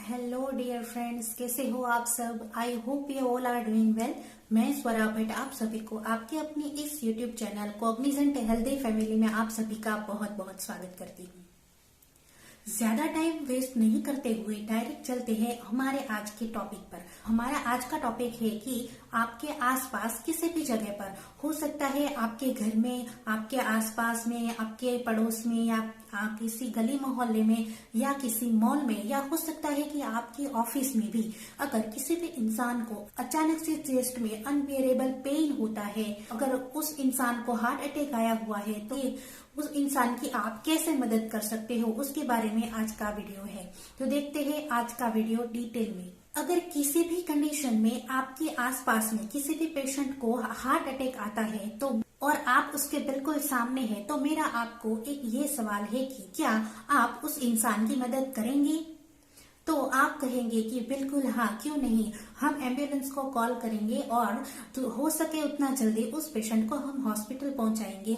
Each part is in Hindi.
हेलो डियर फ्रेंड्स, कैसे हो आप सब। I hope you all are doing well. मैं स्वरा भट्ट आप सभी को आपके अपने इस YouTube channel Cognizant healthy family में आप सभी का बहुत बहुत स्वागत करती हूँ। ज्यादा टाइम वेस्ट नहीं करते हुए डायरेक्ट चलते हैं हमारे आज के टॉपिक पर। हमारा आज का टॉपिक है कि आपके आसपास किसी भी जगह पर, हो सकता है आपके घर में, आपके आसपास में, आपके पड़ोस में, या किसी गली मोहल्ले में, या किसी मॉल में, या हो सकता है कि आपके ऑफिस में भी, अगर किसी भी इंसान को अचानक से चेस्ट में अनबियरेबल पेन होता है, अगर उस इंसान को हार्ट अटैक आया हुआ है, तो उस इंसान की आप कैसे मदद कर सकते हो, उसके बारे में आज का वीडियो है। तो देखते हैं आज का वीडियो डिटेल में। अगर किसी भी कंडीशन में आपके आसपास में किसी भी पेशेंट को हार्ट अटैक आता है तो और आप उसके बिल्कुल सामने हैं, तो मेरा आपको एक ये सवाल है कि क्या आप उस इंसान की मदद करेंगे। तो आप कहेंगे कि बिल्कुल हाँ, क्यों नहीं, हम एम्बुलेंस को कॉल करेंगे और तो हो सके उतना जल्दी उस पेशेंट को हम हॉस्पिटल पहुंचाएंगे।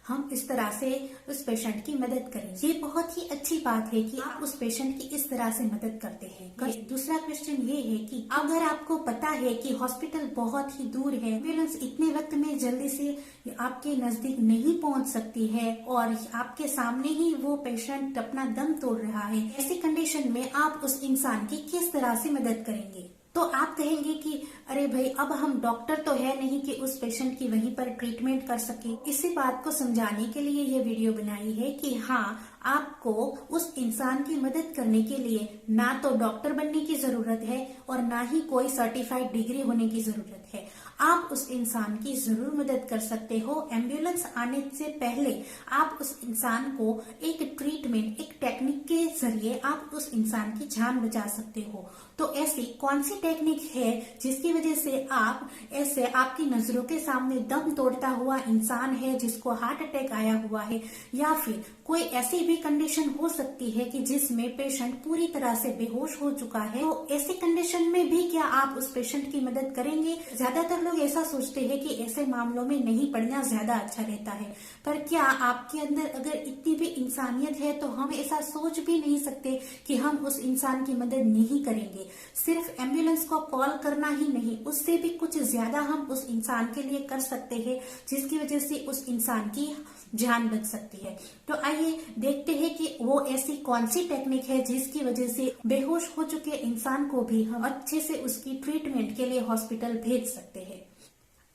हम इस तरह से उस पेशेंट की मदद करेंगे। ये बहुत ही अच्छी बात है कि आप उस पेशेंट की इस तरह से मदद करते हैं। दूसरा क्वेश्चन ये है कि अगर आपको पता है कि हॉस्पिटल बहुत ही दूर है, एम्बुलेंस इतने वक्त में जल्दी से आपके नजदीक नहीं पहुंच सकती है और आपके सामने ही वो पेशेंट अपना दम तोड़ रहा है, ऐसी कंडीशन में आप उस इंसान की किस तरह से मदद करेंगे। तो आप कहेंगे कि अरे भाई, अब हम डॉक्टर तो है नहीं कि उस पेशेंट की वहीं पर ट्रीटमेंट कर सके। इसी बात को समझाने के लिए ये वीडियो बनाई है कि हाँ, आपको उस इंसान की मदद करने के लिए ना तो डॉक्टर बनने की जरूरत है और ना ही कोई सर्टिफाइड डिग्री होने की जरूरत है। आप उस इंसान की जरूर मदद कर सकते हो। एम्बुलेंस आने से पहले आप उस इंसान को एक ट्रीटमेंट, एक टेक्निक के जरिए आप उस इंसान की जान बचा सकते हो। तो ऐसी कौन सी टेक्निक है जिसकी वजह से आप ऐसे, आपकी नजरों के सामने दम तोड़ता हुआ इंसान है जिसको हार्ट अटैक आया हुआ है, या फिर कोई ऐसी भी कंडीशन हो सकती है कि जिसमें पेशेंट पूरी तरह से बेहोश हो चुका है, तो ऐसी कंडीशन में भी क्या आप उस पेशेंट की मदद करेंगे। ज्यादातर लोग ऐसा सोचते हैं कि ऐसे मामलों में नहीं पड़ना ज्यादा अच्छा रहता है, पर क्या आपके अंदर अगर इतनी भी इंसानियत है तो हम ऐसा सोच भी नहीं सकते कि हम उस इंसान की मदद नहीं करेंगे। सिर्फ एम्बुलेंस को कॉल करना ही नहीं, उससे भी कुछ ज्यादा हम उस इंसान के लिए कर सकते हैं जिसकी वजह से उस इंसान की जान बच सकती है। तो आइए देखते हैं कि वो ऐसी कौन सी टेक्निक है जिसकी वजह से बेहोश हो चुके इंसान को भी हम अच्छे से उसकी ट्रीटमेंट के लिए हॉस्पिटल भेज सकते हैं।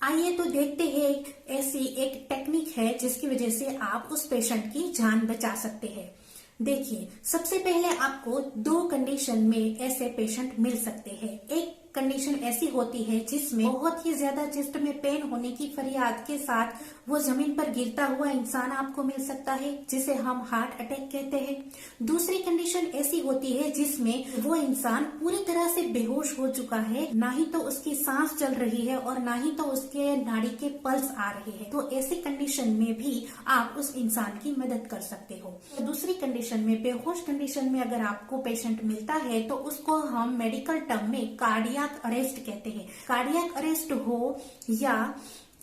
आइए तो देखते हैं ऐसी एक टेक्निक है जिसकी वजह से आप उस पेशेंट की जान बचा सकते हैं। देखिए, सबसे पहले आपको दो कंडीशन में ऐसे पेशेंट मिल सकते हैं। एक कंडीशन ऐसी होती है जिसमें बहुत ही ज्यादा चेस्ट में पेन होने की फरियाद के साथ वो जमीन पर गिरता हुआ इंसान आपको मिल सकता है, जिसे हम हार्ट अटैक कहते हैं। दूसरी कंडीशन ऐसी होती है जिसमें वो इंसान पूरी तरह से बेहोश हो चुका है, ना ही तो उसकी सांस चल रही है और ना ही तो उसके नाड़ी के पल्स आ रहे हैं। तो ऐसी कंडीशन में भी आप उस इंसान की मदद कर सकते हो। तो दूसरी कंडीशन में, बेहोश कंडीशन में अगर आपको पेशेंट मिलता है तो उसको हम मेडिकल टर्म में कार्डियक अरेस्ट कहते हैं। कार्डियक अरेस्ट हो या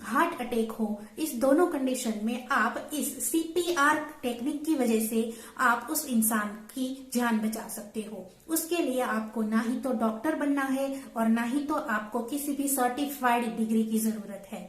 हार्ट अटैक हो, इस दोनों कंडीशन में आप इस CPR टेक्निक की वजह से आप उस इंसान की जान बचा सकते हो। उसके लिए आपको ना ही तो डॉक्टर बनना है और ना ही तो आपको किसी भी सर्टिफाइड डिग्री की जरूरत है।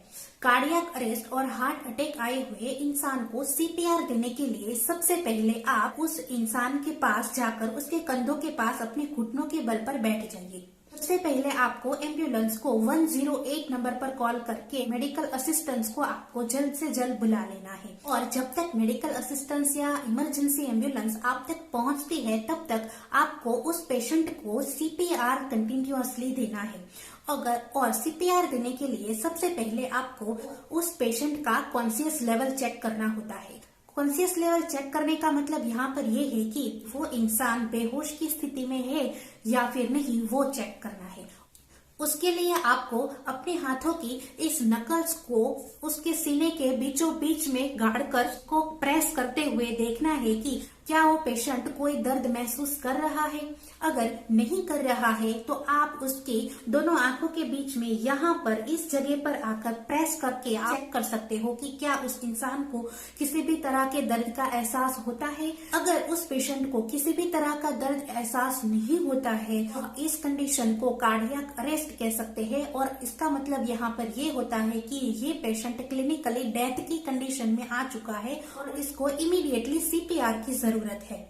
कार्डियक अरेस्ट और हार्ट अटैक आए हुए इंसान को CPR देने के लिए सबसे पहले आप उस इंसान के पास जाकर उसके कंधों के पास अपने घुटनों के बल पर बैठ जाइए। सबसे पहले आपको एम्बुलेंस को 108 नंबर पर कॉल करके मेडिकल असिस्टेंस को आपको जल्द से जल्द बुला लेना है। और जब तक मेडिकल असिस्टेंस या इमरजेंसी एम्बुलेंस आप तक पहुंचती है, तब तक आपको उस पेशेंट को CPR कंटिन्यूअसली देना है। और CPR देने के लिए सबसे पहले आपको उस पेशेंट का कॉन्शियस लेवल चेक करना होता है। कॉन्शियस लेवल चेक करने का मतलब यहाँ पर ये है कि वो इंसान बेहोश की स्थिति में है या फिर नहीं, वो चेक करना है। उसके लिए आपको अपने हाथों की इस नकल्स को उसके सीने के बीचों बीच में गाड़कर को प्रेस करते हुए देखना है कि क्या वो पेशेंट कोई दर्द महसूस कर रहा है? अगर नहीं कर रहा है तो आप उसके दोनों आंखों के बीच में यहाँ पर इस जगह पर आकर प्रेस करके आप चेक कर सकते हो कि क्या उस इंसान को किसी भी तरह के दर्द का एहसास होता है। अगर उस पेशेंट को किसी भी तरह का दर्द एहसास नहीं होता है तो इस कंडीशन को कार्डियक अरेस्ट कह सकते हैं, और इसका मतलब यहाँ पर ये होता है कि ये पेशेंट क्लिनिकली डेथ की कंडीशन में आ चुका है और इसको इमीडिएटली सीपीआर की जरूरत है।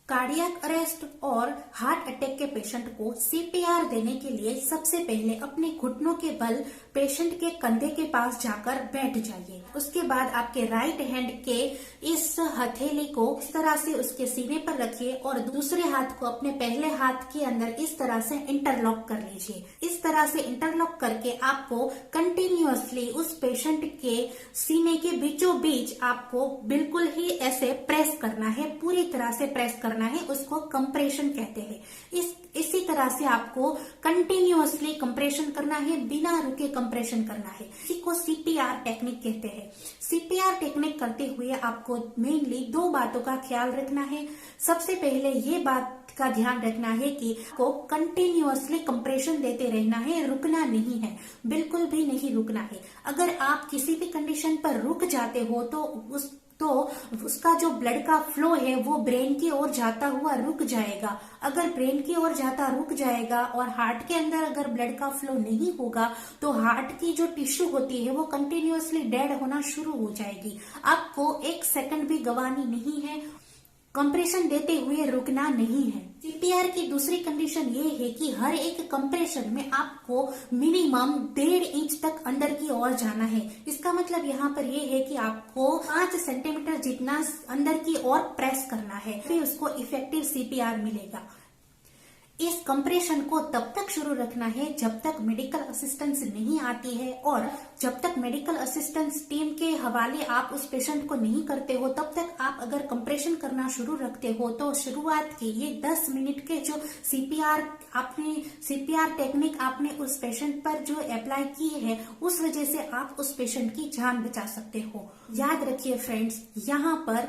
कार्डियक अरेस्ट और हार्ट अटैक के पेशेंट को सीपीआर देने के लिए सबसे पहले अपने घुटनों के बल पेशेंट के कंधे के पास जाकर बैठ जाइए। उसके बाद आपके राइट हैंड के इस हथेली को इस तरह से उसके सीने पर रखिए और दूसरे हाथ को अपने पहले हाथ के अंदर इस तरह से इंटरलॉक कर लीजिए। इस तरह से इंटरलॉक करके आपको कंटिन्यूअसली उस पेशेंट के सीने के बीचों बीच आपको बिल्कुल ही ऐसे प्रेस करना है, पूरी तरह से प्रेस करना है। उसको कंप्रेशन कहते हैं। इसी तरह से आपको कंटिन्यूअसली कंप्रेशन करना है, बिना रुके कंप्रेशन करना है। इसी को सीपीआर टेक्निक कहते हैं। सीपीआर टेक्निक करते हुए आपको मेनली 2 बातों का ख्याल रखना है। सबसे पहले ये बात का ध्यान रखना है कि आपको कंटिन्यूअसली कंप्रेशन देते रहना है, रुकना नहीं है, बिल्कुल भी नहीं रुकना है। अगर आप किसी भी कंडीशन पर रुक जाते हो तो उसका जो ब्लड का फ्लो है वो ब्रेन की ओर जाता हुआ रुक जाएगा। अगर ब्रेन की ओर जाता रुक जाएगा और हार्ट के अंदर अगर ब्लड का फ्लो नहीं होगा तो हार्ट की जो टिश्यू होती है वो कंटिन्यूअसली डेड होना शुरू हो जाएगी। आपको 1 सेकंड भी गंवानी नहीं है, कंप्रेशन देते हुए रुकना नहीं है। सीपीआर की दूसरी कंडीशन ये है कि हर एक कंप्रेशन में आपको मिनिमम 1.5 इंच तक अंदर की ओर जाना है। इसका मतलब यहाँ पर ये है कि आपको 5 सेंटीमीटर जितना अंदर की ओर प्रेस करना है, फिर उसको इफेक्टिव सीपीआर मिलेगा। इस कंप्रेशन को तब तक शुरू रखना है जब तक मेडिकल असिस्टेंस नहीं आती है, और जब तक मेडिकल असिस्टेंस टीम के हवाले आप उस पेशेंट को नहीं करते हो तब तक आप अगर कंप्रेशन करना शुरू रखते हो तो शुरुआत के ये 10 मिनट के जो सीपीआर टेक्निक आपने उस पेशेंट पर जो अप्लाई की है उस वजह से आप उस पेशेंट की जान बचा सकते हो। याद रखिए फ्रेंड्स, यहाँ पर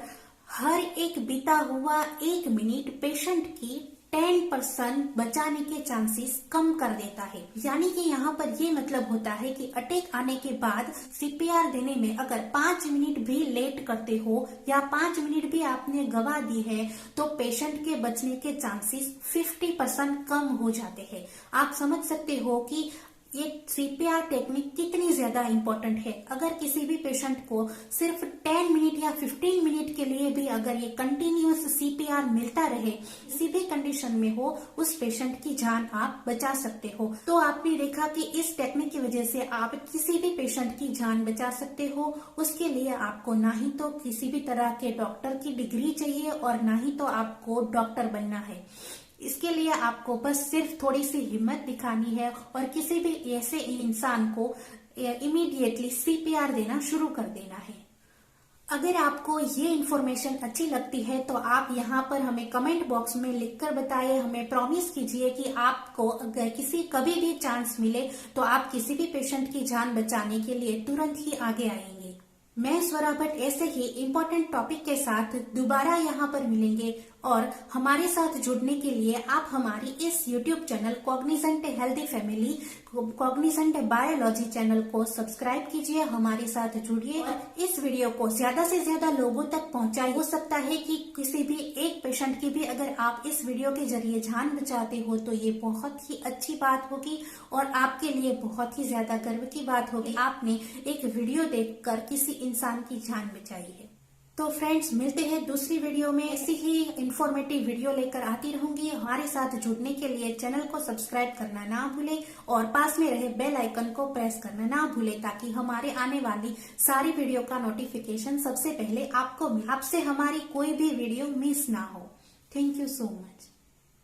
हर एक बीता हुआ 1 मिनट पेशेंट की 10% बचाने के चांसेस कम कर देता है। यानी कि यहाँ पर ये मतलब होता है कि अटैक आने के बाद सीपीआर देने में अगर 5 मिनट भी लेट करते हो या 5 मिनट भी आपने गवा दी है तो पेशेंट के बचने के चांसेस 50% कम हो जाते हैं। आप समझ सकते हो कि ये सीपीआर टेक्निक कितनी ज्यादा इम्पोर्टेंट है। अगर किसी भी पेशेंट को सिर्फ 10 मिनट या 15 मिनट के लिए भी अगर ये कंटिन्यूअस सीपीआर मिलता रहे, किसी भी कंडीशन में हो, उस पेशेंट की जान आप बचा सकते हो। तो आपने देखा कि इस टेक्निक की वजह से आप किसी भी पेशेंट की जान बचा सकते हो। उसके लिए आपको ना ही तो किसी भी तरह के डॉक्टर की डिग्री चाहिए और ना ही तो आपको डॉक्टर बनना है। इसके लिए आपको बस सिर्फ थोड़ी सी हिम्मत दिखानी है और किसी भी ऐसे इंसान को इमीडिएटली सीपीआर देना शुरू कर देना है। अगर आपको ये इन्फॉर्मेशन अच्छी लगती है तो आप यहाँ पर हमें कमेंट बॉक्स में लिखकर बताइए। हमें प्रॉमिस कीजिए कि आपको अगर कभी भी चांस मिले तो आप किसी भी पेशेंट की जान बचाने के लिए तुरंत ही आगे आएंगे। मैं स्वरा भट्ट ऐसे ही इम्पोर्टेंट टॉपिक के साथ दोबारा यहाँ पर मिलेंगे, और हमारे साथ जुड़ने के लिए आप हमारी इस YouTube channel Cognizant healthy family, Cognizant biology channel को सब्सक्राइब कीजिए, हमारे साथ जुड़िए और इस वीडियो को ज्यादा से ज्यादा लोगों तक पहुंचाइए। हो सकता है कि किसी भी एक पेशेंट की भी अगर आप इस वीडियो के जरिए जान बचाते हो तो ये बहुत ही अच्छी बात होगी और आपके लिए बहुत ही ज्यादा गर्व की बात होगी। आपने एक वीडियो देखकर किसी इंसान की जान बचाई है। तो फ्रेंड्स, मिलते हैं दूसरी वीडियो में। ऐसी ही इंफॉर्मेटिव वीडियो लेकर आती रहूंगी। हमारे साथ जुड़ने के लिए चैनल को सब्सक्राइब करना ना भूलें और पास में रहे बेल आइकन को प्रेस करना ना भूलें ताकि हमारे आने वाली सारी वीडियो का नोटिफिकेशन सबसे पहले आपको मिले, आपसे हमारी कोई भी वीडियो मिस ना हो। Thank you so much.